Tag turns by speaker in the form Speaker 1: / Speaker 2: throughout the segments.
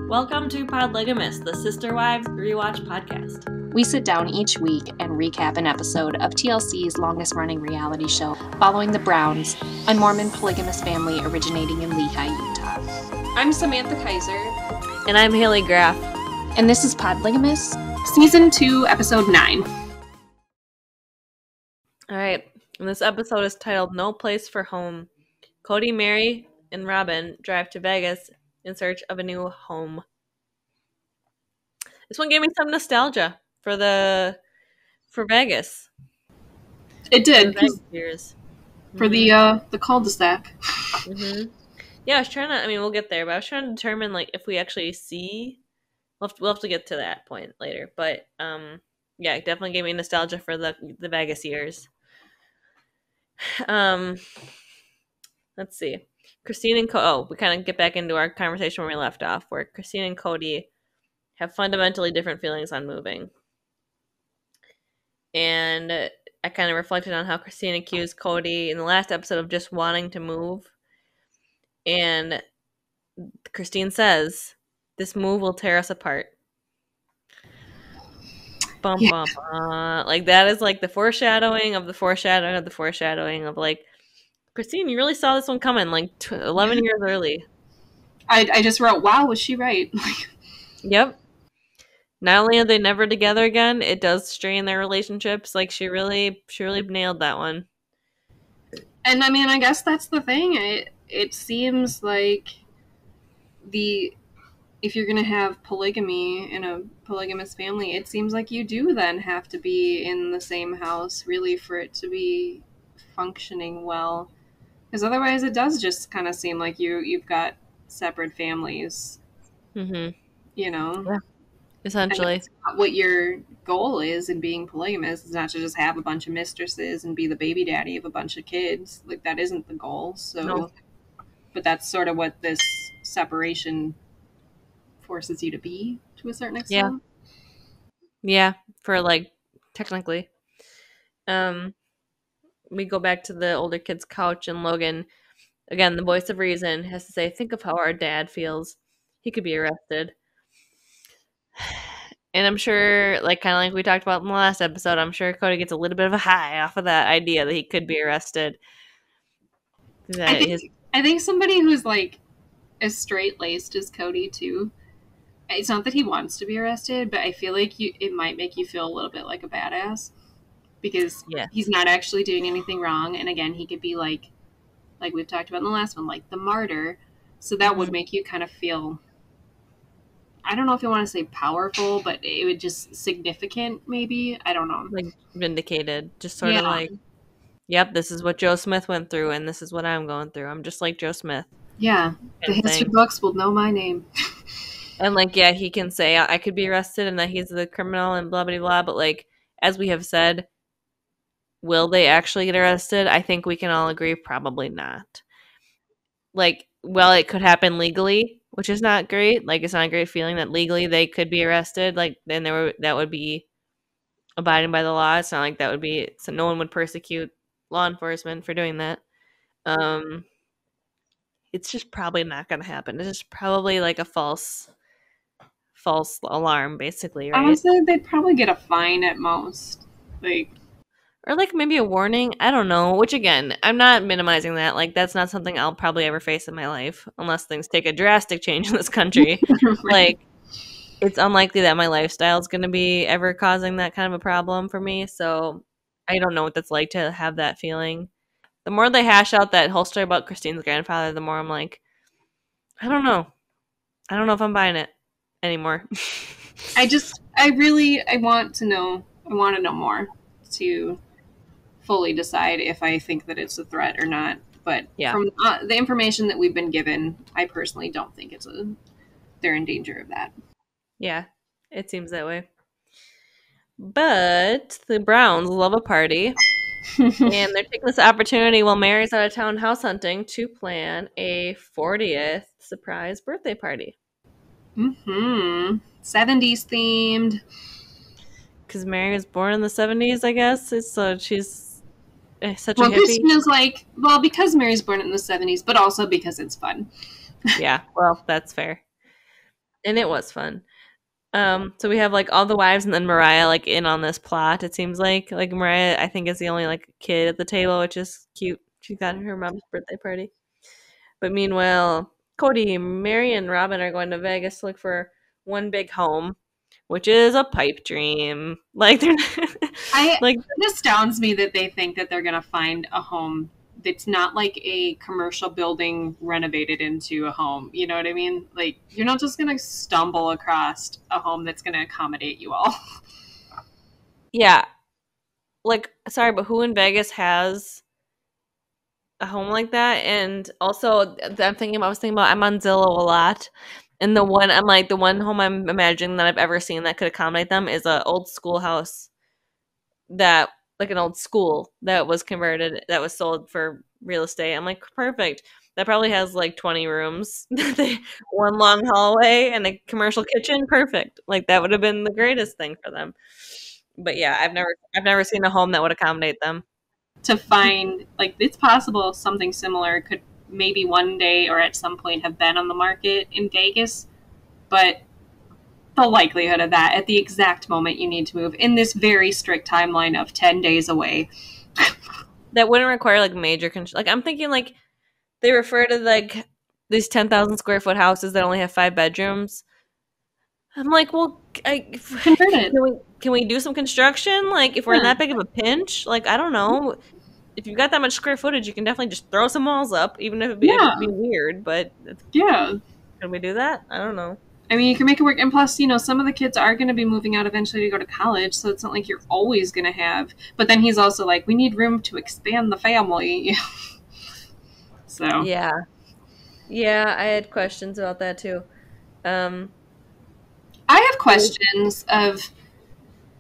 Speaker 1: Welcome to Podlygamists, the Sister Wives Rewatch podcast.
Speaker 2: We sit down each week and recap an episode of TLC's longest-running reality show following the Browns, a Mormon polygamous family originating in Lehi, Utah.
Speaker 3: I'm Samantha Kaiser.
Speaker 1: And I'm Haley Graff.
Speaker 2: And this is Podlygamists,
Speaker 3: Season 2, Episode 9.
Speaker 1: All right, and this episode is titled No Place for Home. Kody, Meri, and Robyn drive to Vegas in search of a new home. This one gave me some nostalgia for Vegas.
Speaker 3: It did, for the cul-de-sac.
Speaker 1: Mm-hmm. Yeah, I was trying to, we'll get there, but I was trying to determine, if we actually see, we'll have to get to that point later, but, yeah, it definitely gave me nostalgia for the Vegas years. Let's see. Christine and Kody, we kind of get back into our conversation where we left off, where Christine and Kody have fundamentally different feelings on moving. And I kind of reflected on how Christine accused Kody in the last episode of just wanting to move. And Christine says, this move will tear us apart. Bum, bum, that is the foreshadowing of the foreshadowing of the foreshadowing of Christine, you really saw this one coming 11 years early.
Speaker 3: I just wrote, wow, was she right?
Speaker 1: Yep. Not only are they never together again, it does strain their relationships. She really nailed that one.
Speaker 3: And I guess that's the thing. It seems like if you're going to have polygamy in a polygamous family, it seems like you do then have to be in the same house, really, for it to be functioning well. Because otherwise it does just kind of seem like you've got separate families.
Speaker 1: Mm-hmm.
Speaker 3: Yeah.
Speaker 1: Essentially.
Speaker 3: What your goal is in being polygamous is not to just have a bunch of mistresses and be the baby daddy of a bunch of kids. That isn't the goal. So, no. But that's sort of what this separation forces you to be, to a certain extent.
Speaker 1: Yeah, for technically. We go back to the older kid's couch, and Logan, again, the voice of reason, has to say, think of how our dad feels. He could be arrested. And I'm sure, kind of like we talked about in the last episode, I'm sure Kody gets a little bit of a high off of that idea that he could be arrested.
Speaker 3: I think somebody who's as straight-laced as Kody, too, it's not that he wants to be arrested, but I feel like it might make you feel a little bit like a badass. Because he's not actually doing anything wrong. And again, he could be like we've talked about in the last one, the martyr. So that would make you kind of feel, I don't know if you want to say powerful, but it would just significant, maybe. I don't know.
Speaker 1: Vindicated. Just sort of yep, this is what Joe Smith went through, and this is what I'm going through. I'm just like Joe Smith.
Speaker 3: Yeah. The history books will know my name.
Speaker 1: And he can say I could be arrested and that he's the criminal and blah, blah, blah. But as we have said, will they actually get arrested? I think we can all agree probably not. Well, it could happen legally, which is not great. It's not a great feeling that legally they could be arrested. Then that would be abiding by the law. It's not like that would be, so no one would persecute law enforcement for doing that. It's just probably not going to happen. It's just probably a false alarm, basically, right?
Speaker 3: Honestly, they'd probably get a fine at most.
Speaker 1: Or maybe a warning. I don't know. Which again, I'm not minimizing that. That's not something I'll probably ever face in my life unless things take a drastic change in this country.
Speaker 3: Right.
Speaker 1: It's unlikely that my lifestyle is going to be ever causing that kind of a problem for me. So I don't know what that's like to have that feeling. The more they hash out that whole story about Christine's grandfather, the more I'm I don't know. I don't know if I'm buying it anymore.
Speaker 3: I want to know more to fully decide if I think that it's a threat or not. But from the information that we've been given, I personally don't think they're in danger of that.
Speaker 1: Yeah, it seems that way. But the Browns love a party. And they're taking this opportunity while Meri's out of town house hunting to plan a 40th surprise birthday party.
Speaker 3: 70s themed.
Speaker 1: Because Meri was born in the 70s, I guess. So she's such a hippie.
Speaker 3: Christine is because Meri's born in the 70s, but also because it's fun.
Speaker 1: Yeah, well, that's fair. And it was fun. So we have like all the wives and then Mariah like in on this plot. It seems like Mariah I think is the only like kid at the table, which is cute. She got her mom's birthday party. But meanwhile, Kody, Meri, and Robyn are going to Vegas to look for one big home, which is a pipe dream. Like they're
Speaker 3: like it astounds me that they think that they're gonna find a home that's not like a commercial building renovated into a home. You know what I mean? Like you're not just gonna stumble across a home that's gonna accommodate you all.
Speaker 1: Yeah. Like, sorry, but who in Vegas has a home like that? And also, I was thinking about, I'm on Zillow a lot. And the one home I'm imagining that I've ever seen that could accommodate them is a old schoolhouse that, like an old school that was converted, that was sold for real estate. I'm like, perfect. That probably has like 20 rooms, one long hallway and a commercial kitchen. Perfect. Like that would have been the greatest thing for them. But yeah, I've never seen a home that would accommodate them.
Speaker 3: To find, like, it's possible something similar could maybe one day or at some point have been on the market in Vegas, but the likelihood of that at the exact moment you need to move in this very strict timeline of 10 days away.
Speaker 1: That wouldn't require like major like I'm thinking like they refer to like these 10,000 square foot houses that only have 5 bedrooms. I'm like, well, can we do some construction? Like, if we're in that big of a pinch, like, I don't know. If you've got that much square footage, you can definitely just throw some walls up, even if it'd be weird. But
Speaker 3: yeah,
Speaker 1: can we do that? I don't know.
Speaker 3: I mean, you can make it work. And plus, you know, some of the kids are going to be moving out eventually to go to college, so it's not like you're always going to have. But then he's also like, we need room to expand the family. So
Speaker 1: yeah, I had questions about that too.
Speaker 3: I have questions of,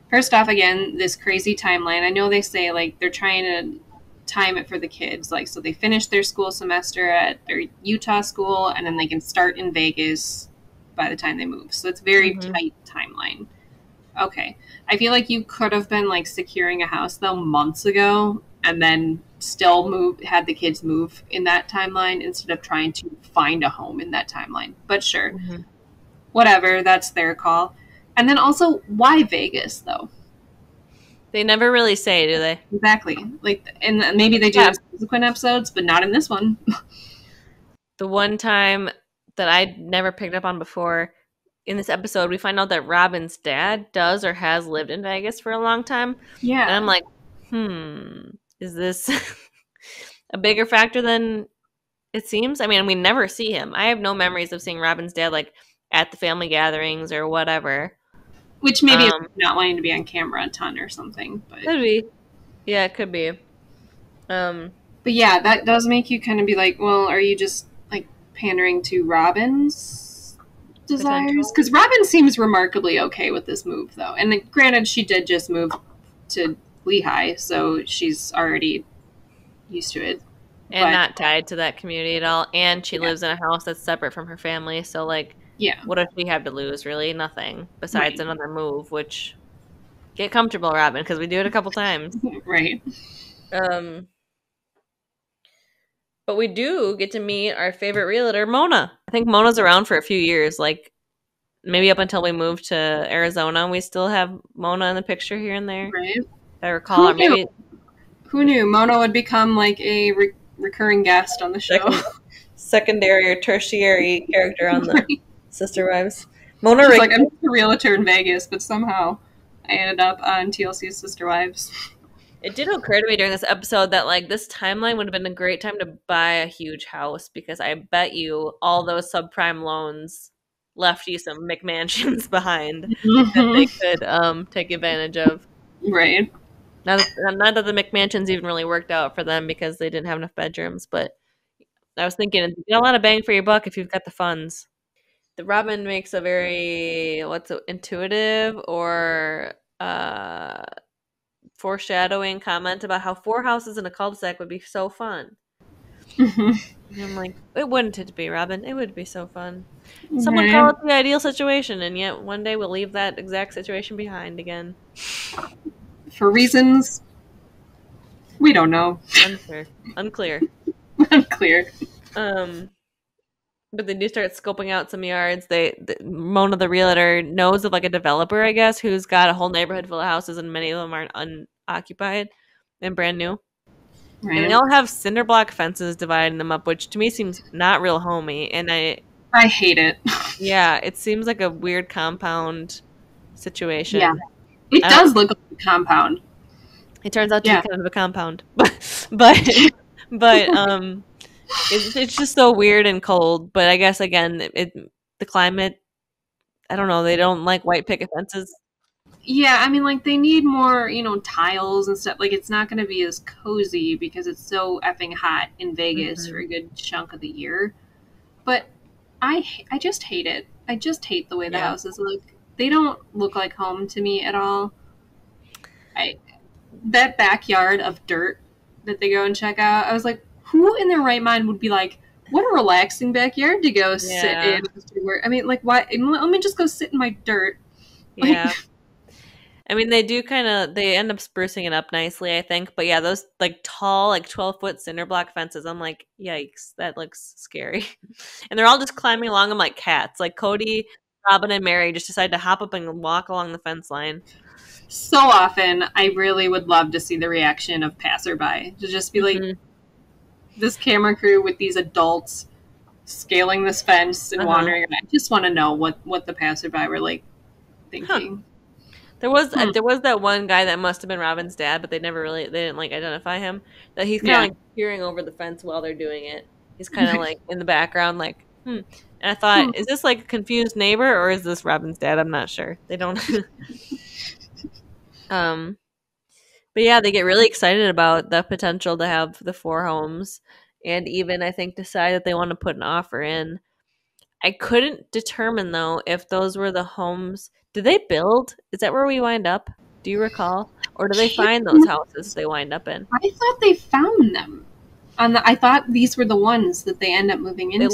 Speaker 3: first off, again, this crazy timeline. I know they say like they're trying to time it for the kids, like so they finish their school semester at their Utah school and then they can start in Vegas by the time they move. So it's very tight timeline. Okay. I feel like you could have been like securing a house though months ago and then still had the kids move in that timeline instead of trying to find a home in that timeline. But sure. Mm-hmm. Whatever, that's their call. And then also, why Vegas though?
Speaker 1: They never really say, do they?
Speaker 3: Exactly. Like, and maybe they do in subsequent episodes, but not in this one.
Speaker 1: The one time that I never picked up on before, in this episode, we find out that Robyn's dad does or has lived in Vegas for a long time.
Speaker 3: Yeah.
Speaker 1: And I'm like, is this a bigger factor than it seems? I mean, we never see him. I have no memories of seeing Robyn's dad, like, at the family gatherings or whatever.
Speaker 3: Which maybe is not wanting to be on camera a ton or something. But
Speaker 1: could be. Yeah, it could be.
Speaker 3: But yeah, that does make you kind of be like, well, are you just like pandering to Robyn's desires? Because Robyn seems remarkably okay with this move, though. And granted, she did just move to Lehigh, so she's already used to it.
Speaker 1: And not tied to that community at all. And she lives in a house that's separate from her family, so like, what does she have to lose? Really, nothing besides another move. Which, get comfortable, Robyn, because we do it a couple times.
Speaker 3: Right.
Speaker 1: But we do get to meet our favorite realtor, Mona. I think Mona's around for a few years, like maybe up until we moved to Arizona. We still have Mona in the picture here and there.
Speaker 3: Right.
Speaker 1: If I recall,
Speaker 3: who knew Mona would become like a recurring guest on the show?
Speaker 1: Secondary or tertiary character on the Sister Wives. Mona
Speaker 3: She's like, I'm a realtor in Vegas, but somehow I ended up on TLC's Sister Wives.
Speaker 1: It did occur to me during this episode that like this timeline would have been a great time to buy a huge house, because I bet you all those subprime loans left you some McMansions behind that they could take advantage of.
Speaker 3: Right.
Speaker 1: Not that the McMansions even really worked out for them because they didn't have enough bedrooms, but I was thinking you get a lot of bang for your buck if you've got the funds. The Robyn makes a very intuitive or foreshadowing comment about how 4 houses in a cul-de-sac would be so fun. And I'm like, it wouldn't it be, Robyn? It would be so fun. Someone call it the ideal situation, and yet one day we'll leave that exact situation behind again.
Speaker 3: For reasons we don't know.
Speaker 1: Unclear.
Speaker 3: Unclear.
Speaker 1: But they do start scoping out some yards. Mona, the realtor, knows of like a developer, I guess, who's got a whole neighborhood full of houses, and many of them aren't unoccupied and brand new.
Speaker 3: Right.
Speaker 1: And they all have cinder block fences dividing them up, which to me seems not real homey. And I
Speaker 3: hate it.
Speaker 1: Yeah, it seems like a weird compound situation.
Speaker 3: Yeah, it does look like a compound.
Speaker 1: It turns out to be kind of a compound, but it's just so weird and cold. But I guess again, the climate. I don't know. They don't like white picket fences.
Speaker 3: Yeah, I mean, like they need more, tiles and stuff. Like it's not going to be as cozy because it's so effing hot in Vegas for a good chunk of the year. But I just hate it. I just hate the way the houses look. They don't look like home to me at all. That backyard of dirt that they go and check out, I was like, who in their right mind would be like, what a relaxing backyard to go sit in. I mean, like, why? Let me just go sit in my dirt.
Speaker 1: Yeah. I mean, they end up sprucing it up nicely, I think. But yeah, those like tall, like 12-foot cinder block fences, I'm like, yikes, that looks scary. And they're all just climbing along them like cats. Like Kody, Robyn, and Meri just decide to hop up and walk along the fence line.
Speaker 3: So often, I really would love to see the reaction of passerby. To just be like, this camera crew with these adults scaling this fence and wandering. I just want to know what the passerby were like thinking.
Speaker 1: There was that one guy that must have been Robyn's dad, but they didn't like identify him. That he's kind of like peering over the fence while they're doing it. He's kind of like in the background, like And I thought, is this like a confused neighbor or is this Robyn's dad? I'm not sure. They don't. But yeah, they get really excited about the potential to have the 4 homes, and even I think decide that they want to put an offer in. I couldn't determine though if those were the homes. Did they build? Is that where we wind up? Do you recall? Or do they find those houses they wind up in?
Speaker 3: I thought they found them. I thought these were the ones that they end up moving into.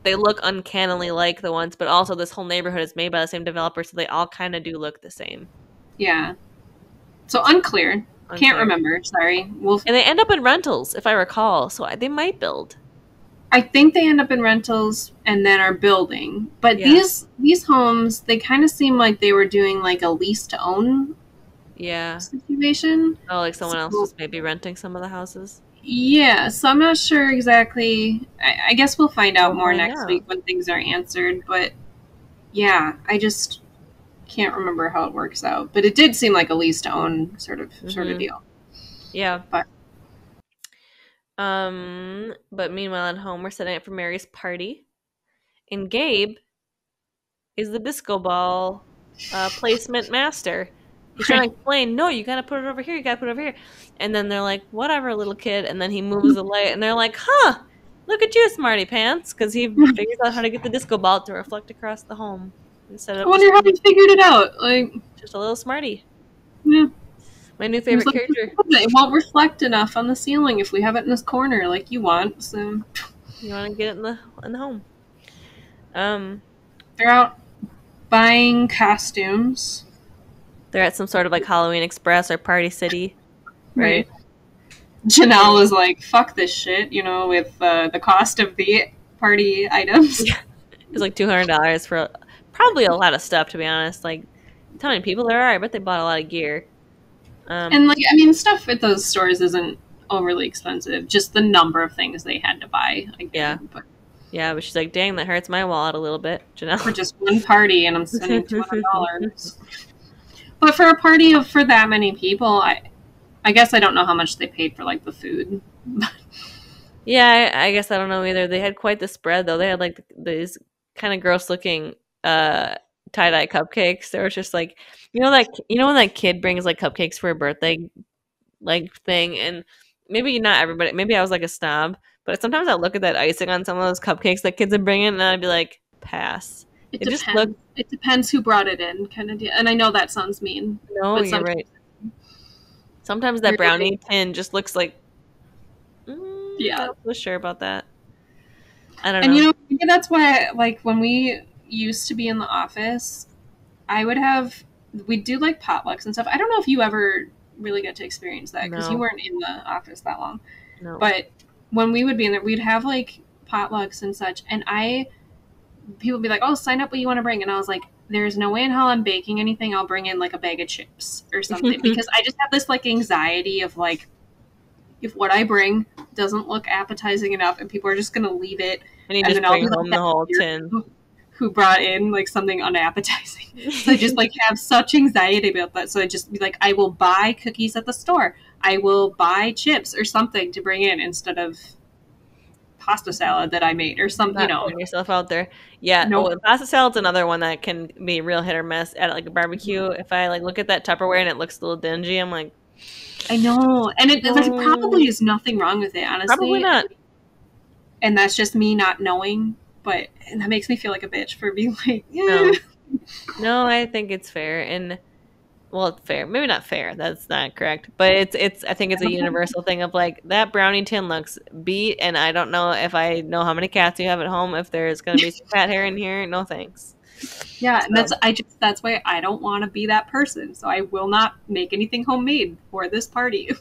Speaker 1: They look uncannily like the ones, but also this whole neighborhood is made by the same developer, so they all kind of do look the same.
Speaker 3: Yeah. So unclear. Can't remember. Sorry.
Speaker 1: And they end up in rentals, if I recall. So they might build.
Speaker 3: I think they end up in rentals and then are building. But these homes, they kind of seem like they were doing like a lease to own situation.
Speaker 1: Oh, like someone else was maybe renting some of the houses?
Speaker 3: Yeah, so I'm not sure exactly. I guess we'll find out more next week when things are answered. But yeah, I just can't remember how it works out. But it did seem like a lease to own sort of deal.
Speaker 1: Yeah. But meanwhile at home, we're setting up for Meri's party. And Gabe is the disco ball placement master. He's trying to explain, no, you gotta put it over here, you gotta put it over here. And then they're like, whatever, little kid. And then he moves the light, and they're like, huh, look at you, smarty pants. Because he figures out how to get the disco ball to reflect across the home. I
Speaker 3: wonder how he figured it out. Like,
Speaker 1: just a little smarty.
Speaker 3: Yeah.
Speaker 1: My new favorite character.
Speaker 3: It won't reflect enough on the ceiling if we have it in this corner like you want. So
Speaker 1: you want to get it in the home.
Speaker 3: They're out buying costumes.
Speaker 1: They're at some sort of like Halloween Express or Party City, right?
Speaker 3: Janelle was like, "Fuck this shit," with the cost of the party items.
Speaker 1: Yeah. It was like $200 for probably a lot of stuff, to be honest. Like, how many people there are? I bet they bought a lot of gear.
Speaker 3: And like, I mean, stuff at those stores isn't overly expensive. Just the number of things they had to buy.
Speaker 1: But she's like, dang, that hurts my wallet a little bit, Janelle.
Speaker 3: For just one party, and I'm spending $200. But for a party for that many people, I guess I don't know how much they paid for like the food.
Speaker 1: Yeah, I guess I don't know either. They had quite the spread though. They had like these kind of gross looking tie-dye cupcakes. They were just like, when that kid brings like cupcakes for a birthday like thing, and maybe not everybody, maybe I was like a snob, but sometimes I look at that icing on some of those cupcakes that kids are bringing, and I'd be like, pass.
Speaker 3: It depends who brought it in, kind of deal. And I know that sounds mean.
Speaker 1: No, you're right. Sometimes that brownie tin just looks like, I'm not so sure about that. I don't know.
Speaker 3: And maybe that's why, like, when we used to be in the office, we'd do like potlucks and stuff. I don't know if you ever really got to experience that because you weren't in the office that long.
Speaker 1: No.
Speaker 3: But when we would be in there, we'd have like potlucks and such, and people be like, oh, sign up what you want to bring. And I was like, there's no way in hell I'm baking anything. I'll bring in like a bag of chips or something. Because I just have this like anxiety of like, if what I bring doesn't look appetizing enough and people are just going to leave it.
Speaker 1: And just bring home the whole tin.
Speaker 3: Who brought in like something unappetizing. So I just like have such anxiety about that. So I just be like, I will buy cookies at the store. I will buy chips or something to bring in instead of pasta salad that I made or something, you know.
Speaker 1: Putting yourself out there. Yeah. Nope. Pasta salad's another one that can be real hit or miss at like a barbecue. If I like look at that Tupperware and it looks a little dingy, I'm like,
Speaker 3: I know. And there probably is nothing wrong with it, honestly.
Speaker 1: Probably not.
Speaker 3: And that's just me not knowing, but that makes me feel like a bitch for being like, yeah.
Speaker 1: No, I think it's fair. And well, fair. Maybe not fair. That's not correct. But it's I think it's a universal thing of like that brownie tin looks beat, and I don't know if I know how many cats you have at home. If there's gonna be some cat hair in here, no thanks.
Speaker 3: Yeah, so. That's why I don't want to be that person. So I will not make anything homemade for this party.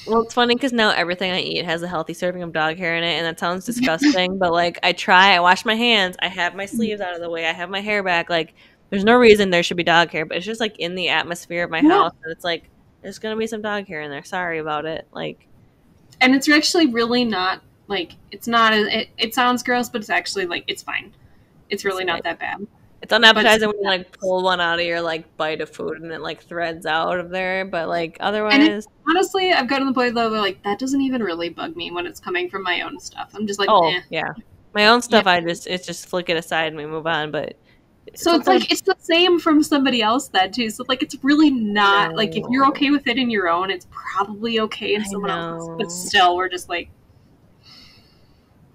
Speaker 1: Well, it's funny because now everything I eat has a healthy serving of dog hair in it, and that sounds disgusting. But like, I wash my hands, I have my sleeves out of the way, I have my hair back. Like, there's no reason there should be dog hair, but it's just like in the atmosphere of my house, and it's like there's gonna be some dog hair in there. Sorry about it. Like,
Speaker 3: and it's actually really not like it's not. It sounds gross, but it's actually like it's fine. It's really not that bad.
Speaker 1: It's unappetizing when you like pull one out of your like bite of food and it like threads out of there, but like otherwise,
Speaker 3: honestly, I've gotten to the point though where like that doesn't even really bug me when it's coming from my own stuff. I'm just like,
Speaker 1: yeah, my own stuff. Yeah. It's just flick it aside and we move on. But
Speaker 3: so it's like it's the same from somebody else then too. So like it's really not like if you're okay with it in your own, it's probably okay in someone else's. But still, we're just like.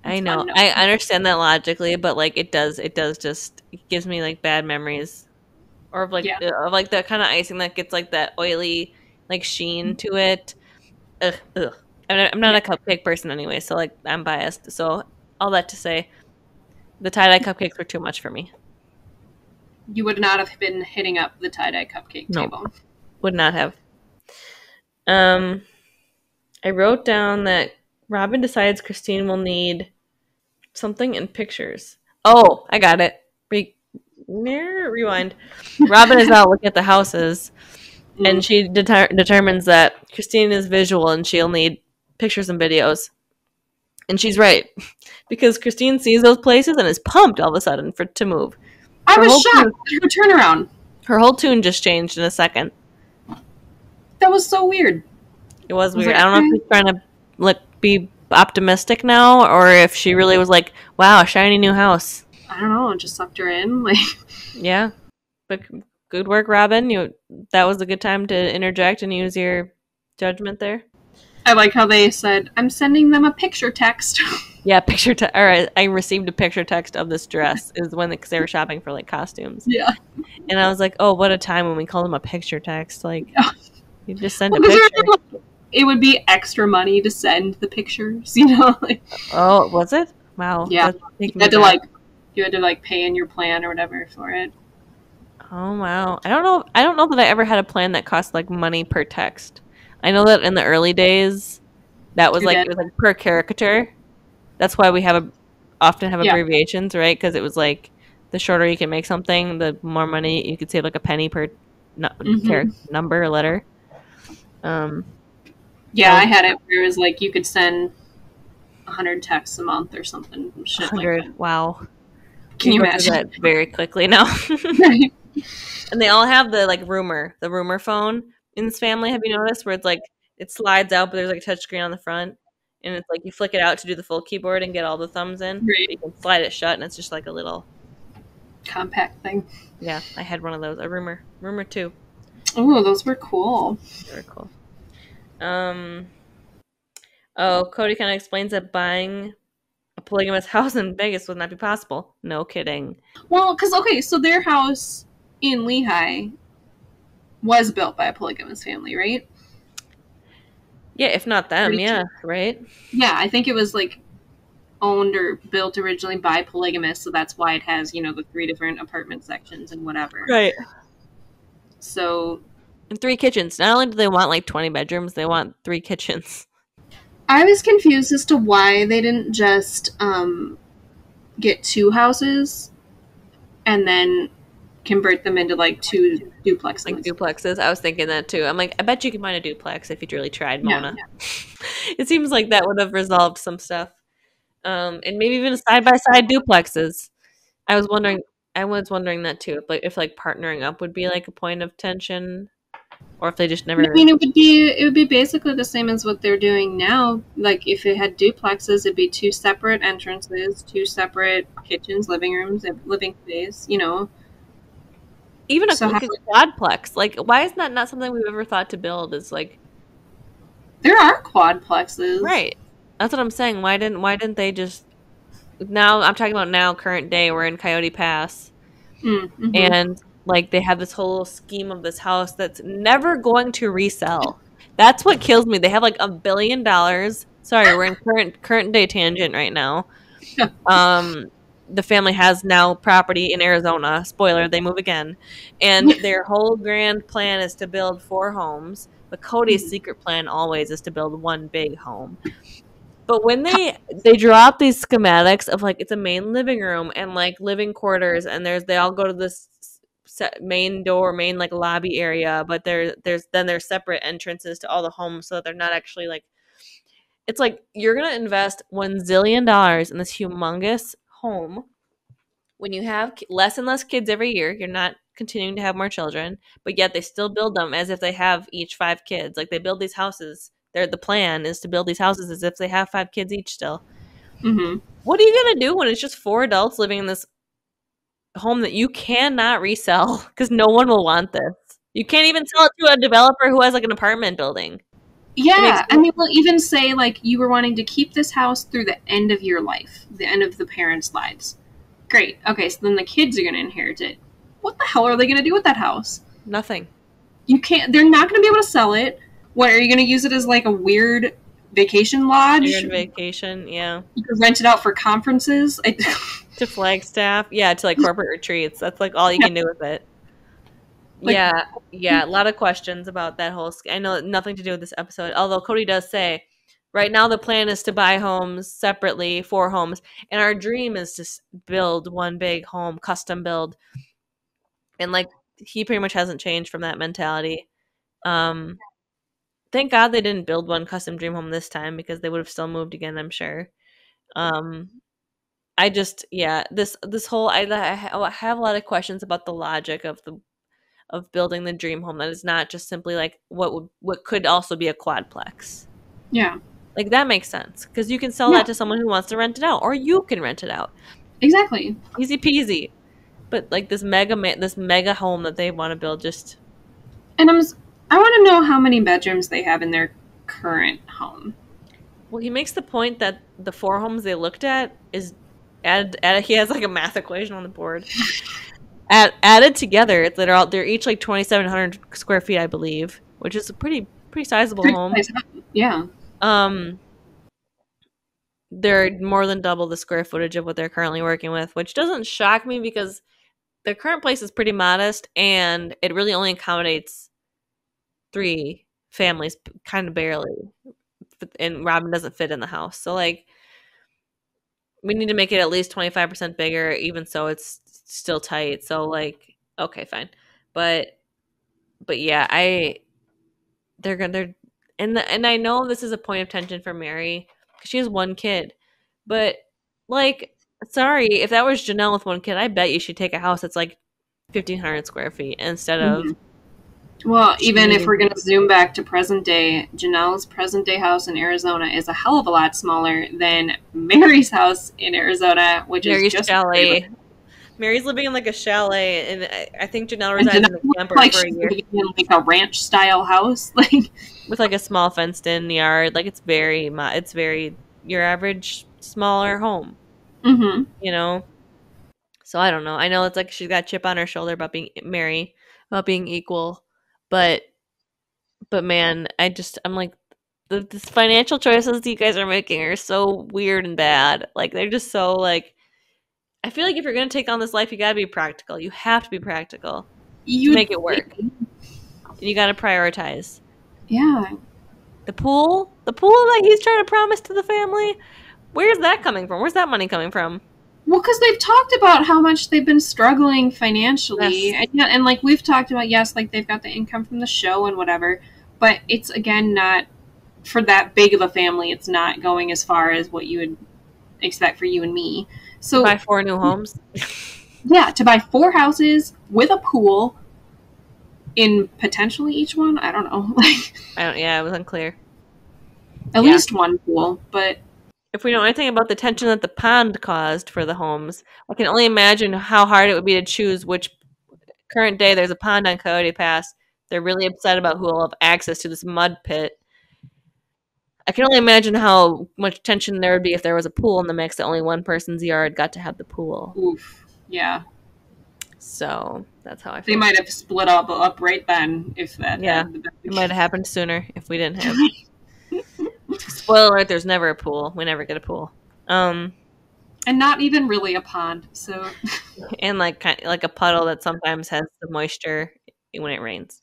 Speaker 1: I know. I understand that logically, but like it just gives me like bad memories, or of like that kind of icing that gets like that oily like sheen to it. Ugh. I'm not a cupcake person anyway, so like I'm biased. So all that to say, the tie-dye cupcakes were too much for me.
Speaker 3: You would not have been hitting up the tie-dye cupcake table.
Speaker 1: Would not have. I wrote down that Robyn decides Christine will need something in pictures. Oh, I got it. Rewind. Robyn is out looking at the houses, and she determines that Christine is visual and she'll need pictures and videos. And she's right, because Christine sees those places and is pumped all of a sudden to move.
Speaker 3: I was shocked at her turnaround.
Speaker 1: Her whole tune just changed in a second.
Speaker 3: That was so weird.
Speaker 1: It was weird. I don't know if she's trying to be optimistic now, or if she really was like, wow, shiny new house.
Speaker 3: I don't know, just sucked her in. Like,
Speaker 1: yeah, but good work, Robyn. That was a good time to interject and use your judgment there.
Speaker 3: I like how they said, I'm sending them a picture text.
Speaker 1: Yeah, picture text. All right, I received a picture text of this dress. Is when because they were shopping for like costumes.
Speaker 3: Yeah,
Speaker 1: and I was like, oh, what a time when we called them a picture text. Like, you just send a picture.
Speaker 3: It would be extra money to send the pictures, you know. Like,
Speaker 1: oh, was it? Wow.
Speaker 3: Yeah, you had to like pay in your plan or whatever for it.
Speaker 1: Oh wow! I don't know that I ever had a plan that cost like money per text. I know that in the early days, that was it was like per caricature. That's why we often have abbreviations, right? Because it was like the shorter you can make something, the more money you could save, like a penny per number or letter.
Speaker 3: Yeah, I had it where it was like you could send 100 texts a month or something.
Speaker 1: 100, like wow.
Speaker 3: Can you imagine
Speaker 1: that very quickly now?
Speaker 3: Right.
Speaker 1: And they all have the rumor phone in this family. Have you noticed where it's like it slides out, but there's like a touchscreen on the front, and it's like you flick it out to do the full keyboard and get all the thumbs in.
Speaker 3: Right.
Speaker 1: You can slide it shut, and it's just like a little
Speaker 3: compact thing.
Speaker 1: Yeah, I had one of those. A rumor 2.
Speaker 3: Oh, those were cool.
Speaker 1: They were cool. Kody kind of explains that buying a polygamous house in Vegas would not be possible. No kidding.
Speaker 3: Well, so their house in Lehigh was built by a polygamous family, right?
Speaker 1: Yeah, if not them, right?
Speaker 3: Yeah, I think it was like owned or built originally by polygamists, so that's why it has, the 3 different apartment sections and whatever.
Speaker 1: Right.
Speaker 3: So...
Speaker 1: And 3 kitchens. Not only do they want like 20 bedrooms, they want 3 kitchens.
Speaker 3: I was confused as to why they didn't just get 2 houses and then convert them into like 2 duplexes.
Speaker 1: Like duplexes. I was thinking that too. I'm like, I bet you can find a duplex if you'd really tried, Mona. Yeah. It seems like that would have resolved some stuff. And maybe even side-by-side duplexes. I was wondering that too. If partnering up would be like a point of tension, or if they just never.
Speaker 3: I mean, it would be basically the same as what they're doing now. Like if it had duplexes, it'd be 2 separate entrances, 2 separate kitchens, living rooms, living space. You know,
Speaker 1: even a quadplex. Like, why is that not something we've ever thought to build? Is like
Speaker 3: there are quadplexes,
Speaker 1: right? That's what I'm saying. Why didn't they just? Now I'm talking about now, current day. We're in Coyote Pass, and like they have this whole scheme of this house that's never going to resell. That's what kills me. They have like $1 billion. Sorry, we're in current day tangent right now. The family has now property in Arizona. Spoiler, they move again. And their whole grand plan is to build 4 homes. But Kody's secret plan always is to build 1 big home. But when they draw up these schematics of like it's a main living room and like living quarters, and they all go to this main like lobby area, but there's separate entrances to all the homes, so that they're not actually like. It's like you're gonna invest $1 zillion in this humongous home when you have less and less kids every year. You're not continuing to have more children, but yet they still build them as if they have each 5 kids. Like they build these houses. The plan is to build these houses as if they have 5 kids each still. What are you gonna do when it's just 4 adults living in this home that you cannot resell because no one will want this? You can't even sell it to a developer who has like an apartment building.
Speaker 3: Yeah, I mean, we'll even say like you were wanting to keep this house through the end of your life, the end of the parents' lives. Great. Okay, so then the kids are going to inherit it. What the hell are they going to do with that house?
Speaker 1: Nothing.
Speaker 3: You can't. They're not going to be able to sell it. What, are you going to use it as like a weird vacation lodge?
Speaker 1: Weird vacation, yeah.
Speaker 3: You could rent it out for conferences.
Speaker 1: To Flagstaff, yeah, to like corporate retreats. That's like all you can do with it. Like, yeah, a lot of questions about that whole. I know nothing to do with this episode. Although Kody does say, right now the plan is to buy homes separately, 4 homes, and our dream is to build 1 big home, custom build. And like he pretty much hasn't changed from that mentality. Thank God they didn't build 1 custom dream home this time, because they would have still moved again, I'm sure. I just this whole I have a lot of questions about the logic of building the dream home that is not just simply like what could also be a quadplex.
Speaker 3: Yeah.
Speaker 1: Like that makes sense because you can sell that to someone who wants to rent it out, or you can rent it out.
Speaker 3: Exactly.
Speaker 1: Easy peasy. But like this mega home that they want to build just.
Speaker 3: And I want to know how many bedrooms they have in their current home.
Speaker 1: Well, he makes the point that the 4 homes they looked at is he has like a math equation on the board. Added together, they're each like 2,700 square feet, I believe, which is a pretty sizable home.
Speaker 3: Yeah.
Speaker 1: They're more than double the square footage of what they're currently working with, which doesn't shock me because their current place is pretty modest, and it really only accommodates 3 families, kind of barely. And Robyn doesn't fit in the house, so like we need to make it at least 25% bigger. Even so, it's still tight. So like, okay, fine, but yeah, they're and I know this is a point of tension for Meri because she has 1 kid, but like, sorry, if that was Janelle with 1 kid, I bet you she'd take a house that's like 1,500 square feet instead of.
Speaker 3: Well, even if we're going to zoom back to present day, Janelle's present day house in Arizona is a hell of a lot smaller than Meri's house in Arizona, which is just
Speaker 1: chalet. Meri's living in like a chalet, and I think Janelle resides in a camper
Speaker 3: like
Speaker 1: for a year.
Speaker 3: In like a ranch style house, like
Speaker 1: with like a small fenced in yard. Like it's very your average smaller home.
Speaker 3: Mm-hmm.
Speaker 1: You know. So I don't know. I know it's like she's got a chip on her shoulder about being Meri, about being equal. But man, I'm like, the financial choices you guys are making are so weird and bad. Like they're just so like, I feel like if you're gonna take on this life, you gotta be practical. You have to be practical to make it work. And you gotta prioritize.
Speaker 3: Yeah.
Speaker 1: The pool that he's trying to promise to the family. Where's that coming from? Where's that money coming from?
Speaker 3: Well, because they've talked about how much they've been struggling financially,
Speaker 1: Yes.
Speaker 3: and like we've talked about, yes, like they've got the income from the show and whatever, but it's again not for that big of a family. It's not going as far as what you would expect for you and me. So
Speaker 1: to buy 4 new homes.
Speaker 3: Yeah, to buy 4 houses with a pool in potentially each one. I don't know,
Speaker 1: Yeah, it was unclear.
Speaker 3: At least one pool, but
Speaker 1: if we know anything about the tension that the pond caused for the homes, I can only imagine how hard it would be to choose which current day there's a pond on Coyote Pass. They're really upset about who will have access to this mud pit. I can only imagine how much tension there would be if there was a pool in the mix that only one person's yard got to have the pool.
Speaker 3: Oof. Yeah.
Speaker 1: So that's how I feel.
Speaker 3: They might have split up right then if that.
Speaker 1: Yeah, it might have happened sooner if we didn't have. Spoiler alert: there's never a pool. We never get a pool.
Speaker 3: And not even really a pond. So.
Speaker 1: And like a puddle that sometimes has the moisture when it rains.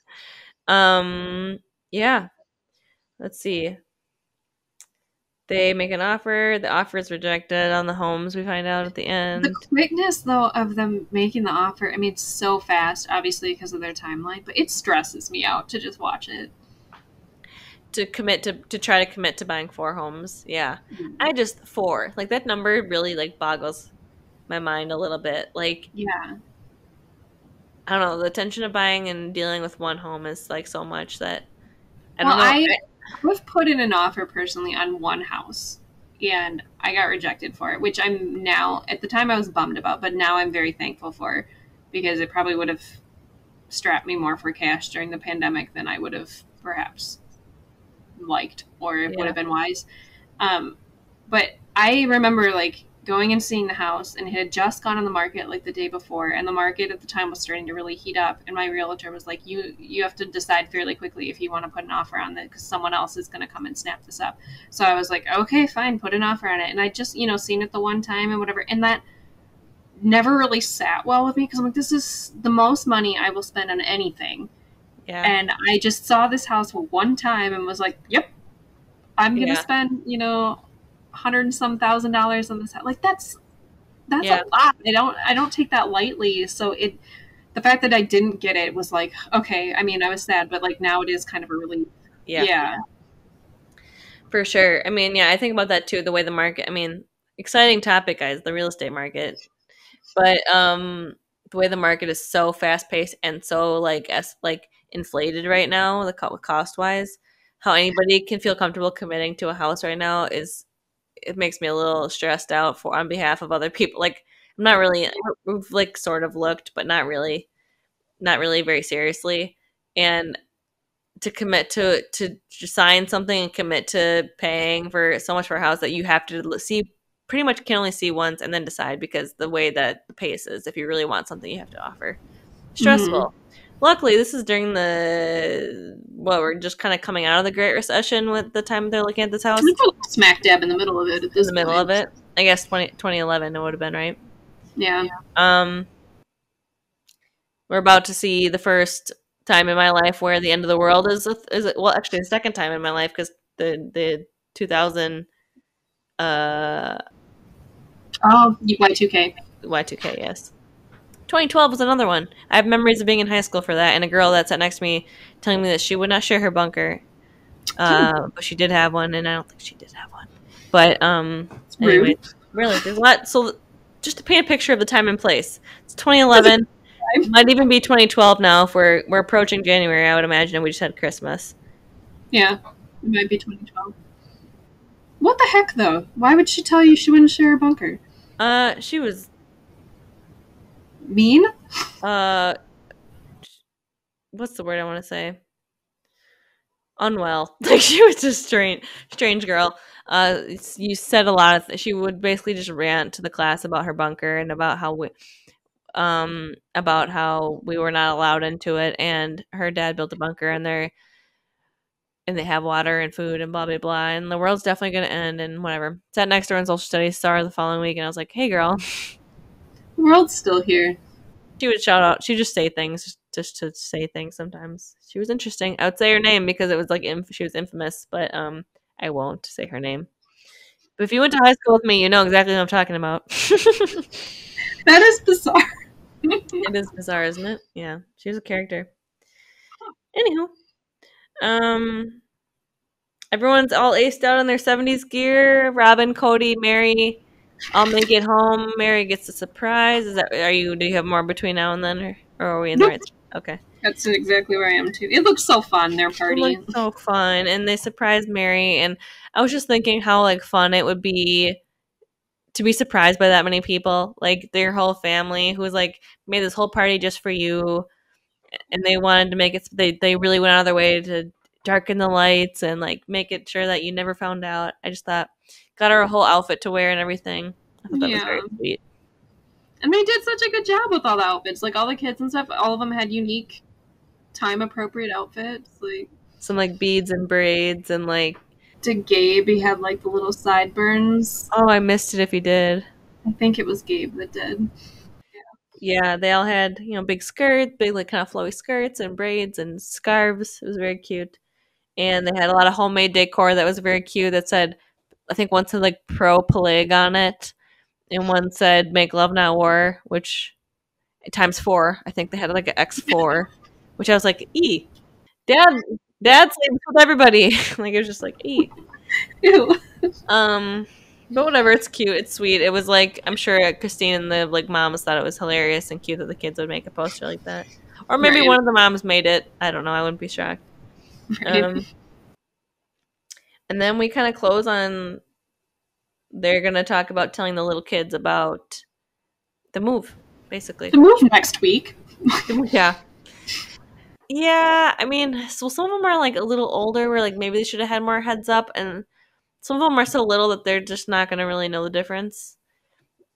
Speaker 1: Yeah. Let's see. They make an offer. The offer is rejected on the homes. We find out at the end.
Speaker 3: The quickness, though, of them making the offer, I mean, it's so fast, obviously, because of their timeline, but it stresses me out to just watch it.
Speaker 1: To try to commit to buying 4 homes. Yeah. Mm-hmm. 4. Like, that number really, like, boggles my mind a little bit. Like,
Speaker 3: yeah.
Speaker 1: I don't know. The tension of buying and dealing with one home is, like, so much that I
Speaker 3: don't know. I've put in an offer personally on one house, and I got rejected for it, which I'm now, at the time I was bummed about, but now I'm very thankful for, because it probably would have strapped me more for cash during the pandemic than I would have perhaps liked, or it would have been wise. But I remember like going and seeing the house, and it had just gone on the market like the day before, and the market at the time was starting to really heat up, and my realtor was like, you have to decide fairly quickly if you want to put an offer on it, because someone else is going to come and snap this up. So I was like, okay, fine, put an offer on it. And I just seen it the one time and whatever, and that never really sat well with me, because I'm like, this is the most money I will spend on anything. And I just saw this house one time and was like, yep, I'm gonna spend $100 and some $1,000s on this house. Like that's a lot. I don't take that lightly. So the fact that I didn't get it was like, okay, I mean, I was sad, but like now it is kind of a relief. Yeah.
Speaker 1: For sure. I mean, I think about that too, the way the market, I mean, exciting topic, guys, the real estate market. But the way the market is so fast paced and so like inflated right now, the cost wise, how anybody can feel comfortable committing to a house right now it makes me a little stressed out on behalf of other people. Like, I'm not really, we've like sort of looked, but not really very seriously. And to commit to sign something and commit to paying for so much for a house that you have to see, pretty much can only see once and then decide, because the way that the pace is, if you really want something you have to offer. Stressful. Mm-hmm. Luckily, this is during we're just kind of coming out of the Great Recession with the time they're looking at this house.
Speaker 3: We're smack dab in the middle of it at this point.
Speaker 1: Middle of it. I guess 2011 it would have been, right?
Speaker 3: Yeah.
Speaker 1: We're about to see the first time in my life where the end of the world is well, actually the second time in my life, because the 2000 Y2K, yes. 2012 was another one. I have memories of being in high school for that, and a girl that sat next to me telling me that she would not share her bunker, but she did have one, and I don't think she did have one. But anyway, really, there's a lot. So just to paint a picture of the time and place, it's 2011. It might even be 2012 now. If we're approaching January, I would imagine, and we just had Christmas.
Speaker 3: Yeah, it might be 2012. What the heck, though? Why would she tell you she wouldn't share her bunker?
Speaker 1: She was
Speaker 3: mean?
Speaker 1: What's the word I want to say? Unwell. Like, she was just strange girl. You said a lot of she would basically just rant to the class about her bunker and about how we were not allowed into it, and her dad built a bunker, and they have water and food and blah blah blah, and the world's definitely gonna end and whatever. Sat next to her in social studies, saw her the following week, and I was like, hey girl.
Speaker 3: The world's still here.
Speaker 1: She would shout out. She'd just say things just to say things sometimes. She was interesting. I would say her name because it was like she was infamous, but I won't say her name. But if you went to high school with me, you know exactly what I'm talking about.
Speaker 3: That is bizarre.
Speaker 1: It is bizarre, isn't it? Yeah, she was a character. Anywho, um, everyone's all aced out in their 70s gear. Robyn, Kody, Meri, all make it home. Meri gets a surprise. Do you have more between now and then, or are we in the
Speaker 3: Nope.
Speaker 1: right? Okay.
Speaker 3: That's exactly where I am too. It looks so fun, their party.
Speaker 1: It looks so fun, and they surprised Meri, and I was just thinking how like fun it would be to be surprised by that many people, like their whole family who was like made this whole party just for you, and they wanted to make it. They really went out of their way to darken the lights and like make it sure that you never found out. I just thought got her a whole outfit to wear and everything. I thought that was very sweet.
Speaker 3: And they did such a good job with all the outfits. Like all the kids and stuff, all of them had unique time appropriate outfits. Like
Speaker 1: some like beads and braids and like
Speaker 3: to Gabe, he had like the little sideburns.
Speaker 1: Oh, I missed it if he did.
Speaker 3: I think it was Gabe that did.
Speaker 1: Yeah, they all had, big skirts, big like kind of flowy skirts and braids and scarves. It was very cute. And they had a lot of homemade decor that was very cute that said, I think one said like pro polig on it, and one said make love not war, which times 4. I think they had like an X4, which I was like, dad sleeps with everybody. Like it was just like
Speaker 3: Ew.
Speaker 1: But whatever, it's cute, it's sweet. It was like, I'm sure Christine and the like moms thought it was hilarious and cute that the kids would make a poster like that, or maybe one of the moms made it. I don't know. I wouldn't be shocked. Right. And then we kind of close on. They're gonna talk about telling the little kids about the move, basically.
Speaker 3: The move next week.
Speaker 1: Yeah. Yeah, I mean, so some of them are like a little older, where like maybe they should have had more heads up, and some of them are so little that they're just not gonna really know the difference.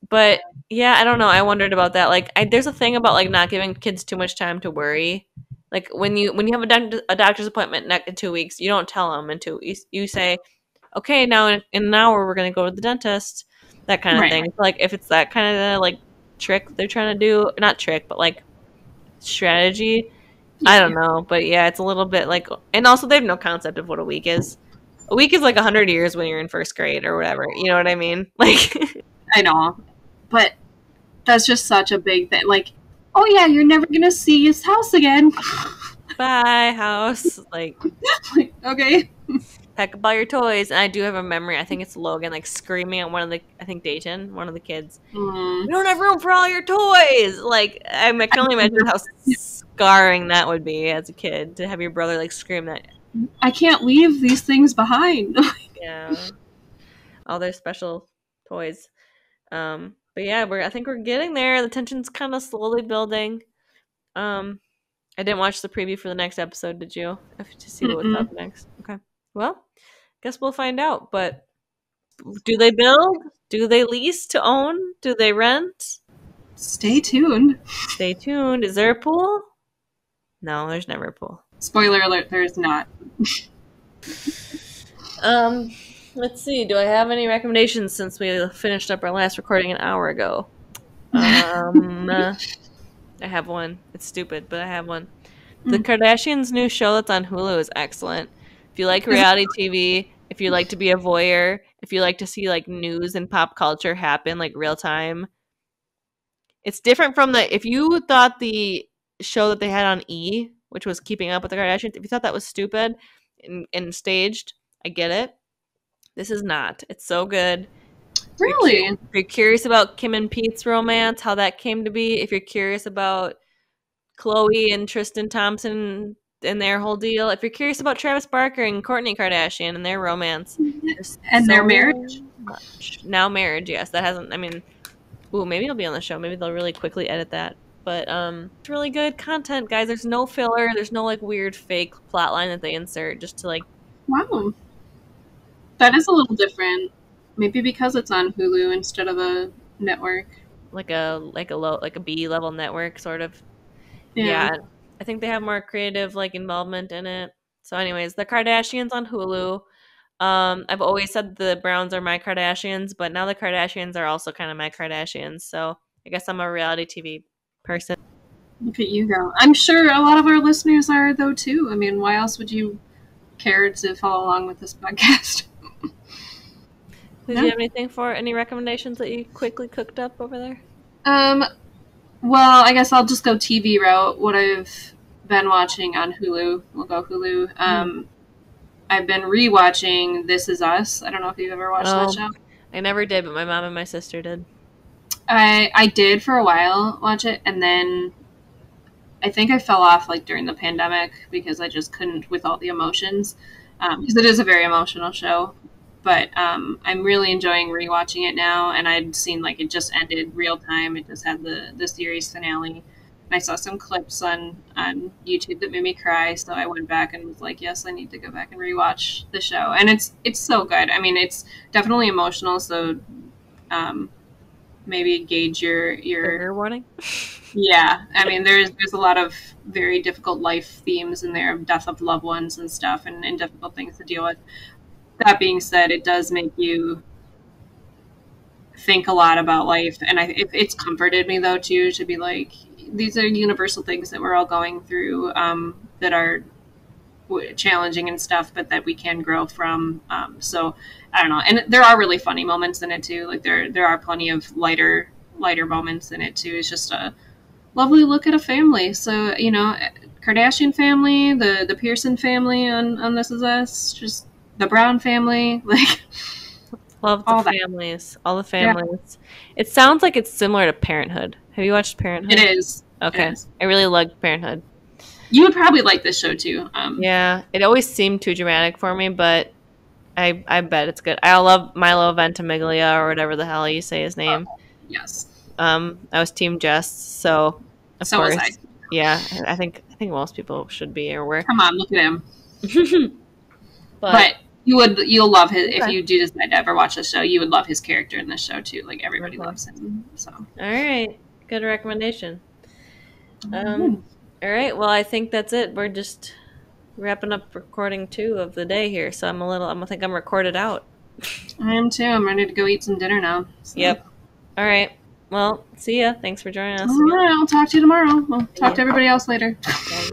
Speaker 1: But yeah, I don't know. I wondered about that. Like, there's a thing about like not giving kids too much time to worry. Like when you have a doctor's appointment in 2 weeks, you don't tell them until you say, okay, now in an hour we're gonna go to the dentist. That kind of thing. So, like if it's that kind of like trick they're trying to do, not trick, but like strategy. I don't know, but yeah, it's a little bit like, and also they have no concept of what a week is. A week is like 100 years when you're in first grade or whatever. You know what I mean? Like,
Speaker 3: I know, but that's just such a big thing. Like, oh yeah, you're never gonna see his house again.
Speaker 1: Bye, house. Like
Speaker 3: okay.
Speaker 1: Pack up all your toys. And I do have a memory. I think it's Logan, like screaming at I think Dayton, one of the kids. We don't have room for all your toys. Like, I can only imagine how scarring that would be as a kid to have your brother like scream that.
Speaker 3: I can't leave these things behind.
Speaker 1: Yeah, all their special toys. But yeah, I think we're getting there. The tension's kind of slowly building. I didn't watch the preview for the next episode. Did you? To see what was up next. Okay. Well, guess we'll find out. But do they build? Do they lease to own? Do they rent?
Speaker 3: Stay tuned.
Speaker 1: Stay tuned. Is there a pool? No, there's never a pool.
Speaker 3: Spoiler alert, there's not.
Speaker 1: Let's see. Do I have any recommendations since we finished up our last recording an hour ago? I have one. It's stupid, but I have one. The Kardashians' new show that's on Hulu is excellent. If you like reality TV, if you like to be a voyeur, if you like to see like news and pop culture happen like real time, it's different from if you thought the show that they had on E, which was Keeping Up with the Kardashians, if you thought that was stupid and staged, I get it. This is not. It's so good.
Speaker 3: Really?
Speaker 1: If you're curious about Kim and Pete's romance, how that came to be, if you're curious about Khloe and Tristan Thompson and their whole deal, if you're curious about Travis Barker and Kourtney Kardashian and their romance,
Speaker 3: and their marriage,
Speaker 1: now marriage, yes, that hasn't. I mean, maybe it'll be on the show. Maybe they'll really quickly edit that. But it's really good content, guys. There's no filler. There's no like weird fake plot line that they insert just to like.
Speaker 3: Wow, that is a little different. Maybe because it's on Hulu instead of a network,
Speaker 1: like a B level network sort of. Yeah, I think they have more creative like involvement in it. So, anyways, the Kardashians on Hulu. I've always said the Browns are my Kardashians, but now the Kardashians are also kind of my Kardashians. So I guess I'm a reality TV person.
Speaker 3: Look at you go. I'm sure a lot of our listeners are, though, too. I mean, why else would you care to follow along with this podcast?
Speaker 1: Did you have anything for any recommendations that you quickly cooked up over there?
Speaker 3: Well, I guess I'll just go TV route. What I've been watching on Hulu. We'll go Hulu. I've been rewatching This Is Us. I don't know if you've ever watched that show.
Speaker 1: I never did, but my mom and my sister did.
Speaker 3: I did for a while watch it, and then I think I fell off like during the pandemic because I just couldn't with all the emotions. Because it is a very emotional show. But I'm really enjoying rewatching it now, and I'd seen like it just ended real time. It just had the series finale. And I saw some clips on YouTube that made me cry, so I went back and was like, yes, I need to go back and rewatch the show. And it's so good. I mean, it's definitely emotional, so maybe gauge your
Speaker 1: trigger warning.
Speaker 3: Yeah, I mean, there's a lot of very difficult life themes in there, death of loved ones and stuff, and difficult things to deal with. That being said, it does make you think a lot about life, and it's comforted me though too to be like, these are universal things that we're all going through, that are challenging and stuff, but that we can grow from. So I don't know, and there are really funny moments in it too. Like there are plenty of lighter moments in it too. It's just a lovely look at a family. So Kardashian family, the Pearson family on This Is Us, just the Brown family, like
Speaker 1: love the families, all the families. Yeah. It sounds like it's similar to Parenthood. Have you watched Parenthood?
Speaker 3: It is.
Speaker 1: Okay,
Speaker 3: it is.
Speaker 1: I really like Parenthood.
Speaker 3: You would probably like this show too.
Speaker 1: Yeah, it always seemed too dramatic for me, but I bet it's good. I love Milo Ventimiglia or whatever the hell you say his name.
Speaker 3: Yes.
Speaker 1: I was Team Jess, so of course.
Speaker 3: Was I.
Speaker 1: Yeah, I think most people should be or were.
Speaker 3: Come on, look at him. But you'll love his if you do decide to ever watch the show. You would love his character in this show too. Like everybody loves him. So
Speaker 1: all right, good recommendation. All right, well I think that's it. We're just wrapping up recording 2 of the day here, so I think I'm recorded out.
Speaker 3: I am too. I'm ready to go eat some dinner now. So.
Speaker 1: Yep. All right. Well, see ya. Thanks for joining us.
Speaker 3: All right, I'll talk to you tomorrow. We'll talk to everybody else later.
Speaker 1: Bye.